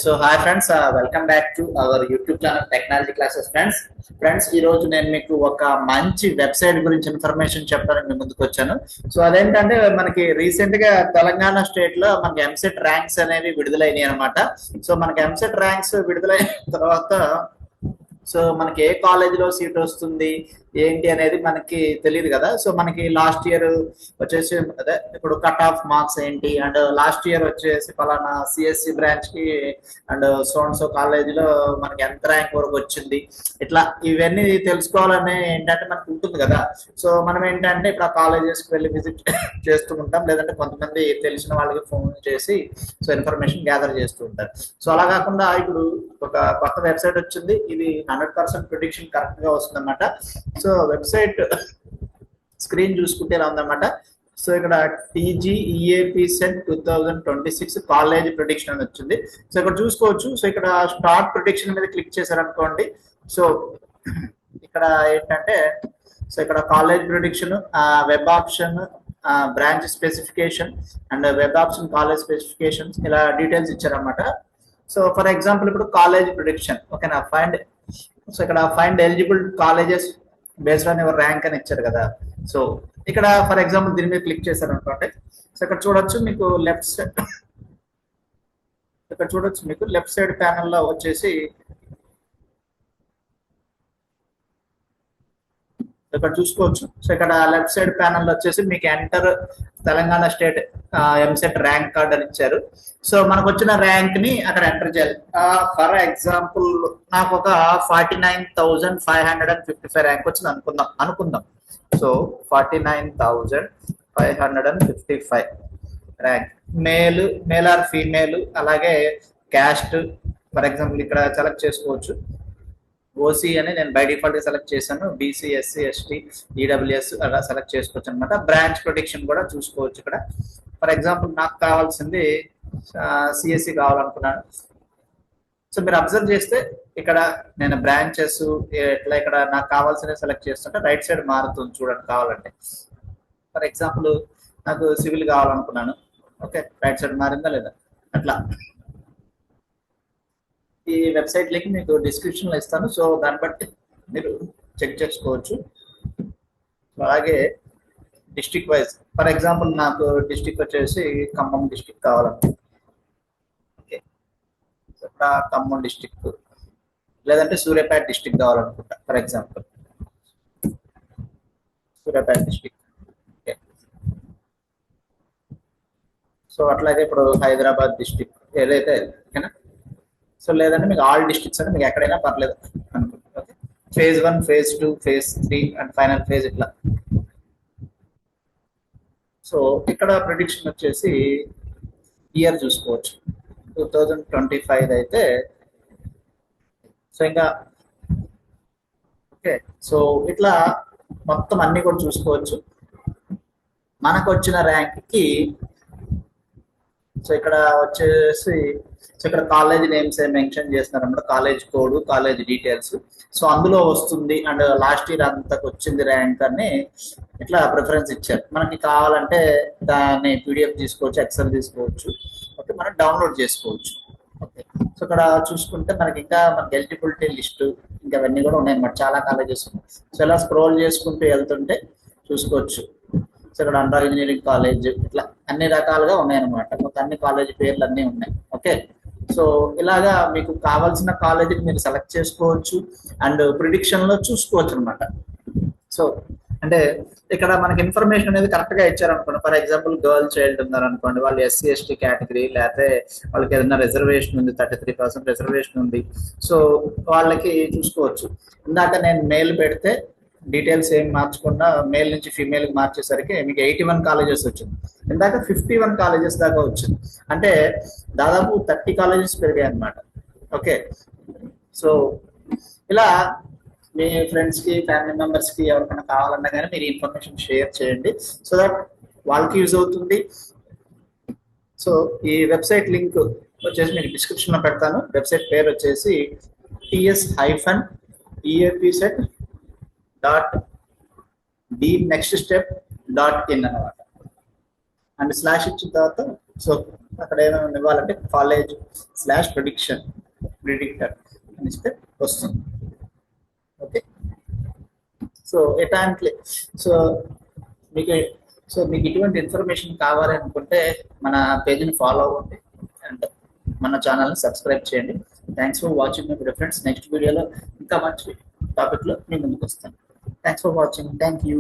So hi friends, welcome back to our YouTube channel technology classes. Friends ఈ రోజు నేను మీకు ఒక మంచి వెబ్సైట్ గురించి ఇన్ఫర్మేషన్ చెప్పడానికి మీ ముందుకు వచ్చాను. సో అదేంటంటే మనకి రీసెంట్ గా తెలంగాణ స్టేట్ లో మనకి ఎంసెట్ ర్యాంక్స్ అనేవి విడుదలైనాయి అనమాట. సో మనకి ఎంసెట్ ర్యాంక్స్ విడుదలైన తర్వాత మనకి ఏ కాలేజీలో సీట్ వస్తుంది ఏంటి అనేది మనకి తెలియదు కదా. సో మనకి లాస్ట్ ఇయర్ వచ్చేసి అదే ఇప్పుడు కట్ ఆఫ్ మార్క్స్ ఏంటి, అండ్ లాస్ట్ ఇయర్ వచ్చేసి పలానా సిఎస్సి బ్రాంచ్ కి అండ్ సో కాలేజీలో మనకి ఎంత ర్యాంక్ వరకు వచ్చింది, ఇట్లా ఇవన్నీ తెలుసుకోవాలని ఏంటంటే మనకు ఉంటుంది కదా. సో మనం ఏంటంటే ఇప్పుడు ఆ కాలేజెస్కి వెళ్ళి విజిట్ చేస్తూ ఉంటాం, లేదంటే కొంతమంది తెలిసిన వాళ్ళకి ఫోన్ చేసి ఇన్ఫర్మేషన్ గ్యాదర్ చేస్తూ ఉంటారు. సో అలా కాకుండా ఇప్పుడు ఒక కొత్త వెబ్సైట్ వచ్చింది, ఇది 100% ప్రిడిక్షన్ కరెక్ట్ గా వస్తుంది అనమాట. సో వెబ్సైట్ స్క్రీన్ చూసుకుంటే ఎలా ఉందన్నమాట. సో ఇక్కడ టీజీఈఏపీ సెట్ 2026 కాలేజ్ ప్రిడిక్షన్ అని వచ్చింది. సో ఇక్కడ చూసుకోవచ్చు. సో ఇక్కడ స్టార్ట్ ప్రిడిక్షన్ మీద క్లిక్ చేశారనుకోండి. సో ఇక్కడ ఏంటంటే ఇక్కడ college prediction, web option, branch specification and web option college specifications ఇలా డీటెయిల్స్ ఇచ్చారనమాట. సో ఫర్ ఎగ్జాంపుల్ ఇప్పుడు కాలేజ్ ప్రిడిక్షన్ ఓకేనా, ఇక్కడ find eligible colleges based on your rank అని ఇచ్చారు కదా. సో ఇక్కడ ఫర్ ఎగ్జాంపుల్ దీని మీద క్లిక్ చేశారు అనుకోండి. సో ఇక్కడ చూడొచ్చు మీకు లెఫ్ట్ సైడ్ ప్యానల్లో వచ్చేసి ఇక్కడ చూసుకోవచ్చు. సో ఇక్కడ లెఫ్ట్ సైడ్ ప్యానల్ వచ్చేసి మీకు enter Telangana state EAMCET rank card అని ఇచ్చారు. సో మనకు వచ్చిన ర్యాంక్ ని అక్కడ ఎంటర్ చేయాలి. ఫర్ ఎగ్జాంపుల్ నాకు ఒక 49,555 ర్యాంక్ వచ్చింది అనుకుందాం. So 49,555 rank, male or female, అలాగే క్యాస్ట్ ఫర్ ఎగ్జాంపుల్ ఇక్కడ సెలెక్ట్ చేసుకోవచ్చు. ఓసీ అని నేను బై డిఫాల్ట్ గా సెలెక్ట్ చేశాను, బీసీ, ఎస్సీ, ఎస్టీ, ఈడబ్ల్యూఎస్ అలా సెలెక్ట్ చేసుకోవచ్చు అనమాట. బ్రాంచ్ ప్రొడిక్షన్ కూడా చూసుకోవచ్చు. ఇక్కడ ఫర్ ఎగ్జాంపుల్ నాకు కావాల్సింది సిఎస్సి కావాలనుకున్నాను. సో మీరు అబ్జర్వ్ చేస్తే ఇక్కడ నేను బ్రాంచెస్ ఎట్లా ఇక్కడ నాకు కావాల్సిన సెలెక్ట్ చేస్తుంటే రైట్ సైడ్ మారుతుంది చూడండి కావాలంటే. ఫర్ ఎగ్జాంపుల్ నాకు సివిల్ కావాలనుకున్నాను, ఓకే రైట్ సైడ్ మారిందా లేదా అట్లా. ఈ వెబ్సైట్ లింక్ మీకు డిస్క్రిప్షన్ లో ఇస్తాను, సో దాన్ని బట్టి మీరు చెక్ చేసుకోవచ్చు. అలాగే డిస్ట్రిక్ట్ వైజ్ ఫర్ ఎగ్జాంపుల్ నాకు డిస్ట్రిక్ట్ వచ్చేసి ఖమ్మం డిస్ట్రిక్ట్ కావాలనుకుంటున్నాను. ఓకే ఖమ్మం డిస్ట్రిక్ట్ లేదంటే సూర్యాపేట డిస్ట్రిక్ట్ కావాలనుకుంటా for example Suryapet district. Okay so అట్లాగే ఇప్పుడు హైదరాబాద్ డిస్ట్రిక్ట్ ఏదైతే ఓకేనా. సో లేదంటే మీకు ఆల్ డిస్ట్రిక్ట్స్ అంటే మీకు ఎక్కడైనా పర్లేదు అనుకుంటున్నాను. Okay phase 1, phase 2, phase 3 and final phase ఇట్లా. సో ఇక్కడ ప్రిడిక్షన్ వచ్చేసి ఇయర్ చూసుకోవచ్చు 2025 అయితే. సో ఇంకా ఓకే సో ఇట్లా మొత్తం అన్ని కూడా చూసుకోవచ్చు. మనకు వచ్చిన ర్యాంక్ కి సో ఇక్కడ వచ్చేసి ఇక్కడ కాలేజ్ నేమ్స్ మెన్షన్ చేస్తున్నారు అన్నమాట, college code, college details. So అందులో వస్తుంది అండ్ లాస్ట్ ఇయర్ అంతకు వచ్చింది ర్యాంక్ అని ఇట్లా ప్రిఫరెన్స్ ఇచ్చారు. మనకి కావాలంటే దాన్ని పీడిఎఫ్ తీసుకోవచ్చు, ఎక్సెల్ తీసుకోవచ్చు, ఓకే మనం డౌన్లోడ్ చేసుకోవచ్చు. ఓకే సో ఇక్కడ చూసుకుంటే మనకి ఇంకా మనకి ఎలిజిబిలిటీ లిస్ట్ ఇంకా అవన్నీ కూడా ఉన్నాయన్నమాట, చాలా కాలేజెస్ ఉన్నాయి. సో ఇలా స్క్రోల్ చేసుకుంటూ వెళ్తుంటే చూసుకోవచ్చు. సో ఇక్కడ అండర్ ఇంజనీరింగ్ కాలేజ్ ఇట్లా అన్ని రకాలుగా ఉన్నాయన్నమాట, మొత్తం అన్ని కాలేజ్ పేర్లు అన్నీ ఉన్నాయి. ఓకే సో ఇలాగా మీకు కావాల్సిన కాలేజీని మీరు సెలెక్ట్ చేసుకోవచ్చు అండ్ ప్రిడిక్షన్ లో చూసుకోవచ్చు అనమాట. సో అంటే ఇక్కడ మనకి ఇన్ఫర్మేషన్ అనేది కరెక్ట్ గా ఇచ్చారనుకోండి. ఫర్ ఎగ్జాంపుల్ గర్ల్ చైల్డ్ ఉన్నారనుకోండి, వాళ్ళు ఎస్సీ ఎస్టీ కేటగిరీ, లేకపోతే వాళ్ళకి ఏదైనా రిజర్వేషన్ ఉంది, 33% రిజర్వేషన్ ఉంది. సో వాళ్ళకి చూసుకోవచ్చు. ఇందాక నేను మేల్ పెడితే డీటెయిల్స్ ఏం మార్చకుండా మేల్ నుంచి ఫీమేల్ కి మార్చేసరికి మీకు 81 కాలేజెస్ వచ్చింది, ఇందాక 51 కాలేజెస్ దాకా వచ్చింది. అంటే దాదాపు 30 కాలేజెస్ పెరిగాయి అనమాట. ఓకే సో ఇలా మీ ఫ్రెండ్స్ కి, ఫ్యామిలీ మెంబర్స్ కి ఎవరికైనా కావాలన్నా కానీ మీరు ఇన్ఫర్మేషన్ షేర్ చేయండి, సో దట్ వాళ్ళకి యూజ్ అవుతుంది. సో ఈ వెబ్సైట్ లింక్ వచ్చేసి మీకు డిస్క్రిప్షన్ లో పెడతాను. వెబ్సైట్ పేరు వచ్చేసి ts-eapset.bnextstep.in అనమాట. అండ్ స్లాష్ ఇచ్చిన తర్వాత సో అక్కడ ఏమైనా ఇవ్వాలంటే కాలేజ్/ప్రిడిక్టర్ అని ఇస్తే వస్తుంది. ఓకే, సో ఎట్లాంటి సో మీకు మీకు ఇటువంటి ఇన్ఫర్మేషన్ కావాలి అనుకుంటే మన పేజ్ని ఫాలో అవ్వండి అండ్ మన ఛానల్ని సబ్స్క్రైబ్ చేయండి. Thanks for watching my friends. Next వీడియోలో ఇంకా మంచి టాపిక్లో మీ ముందుకు వస్తాను. Thanks for watching. Thank you.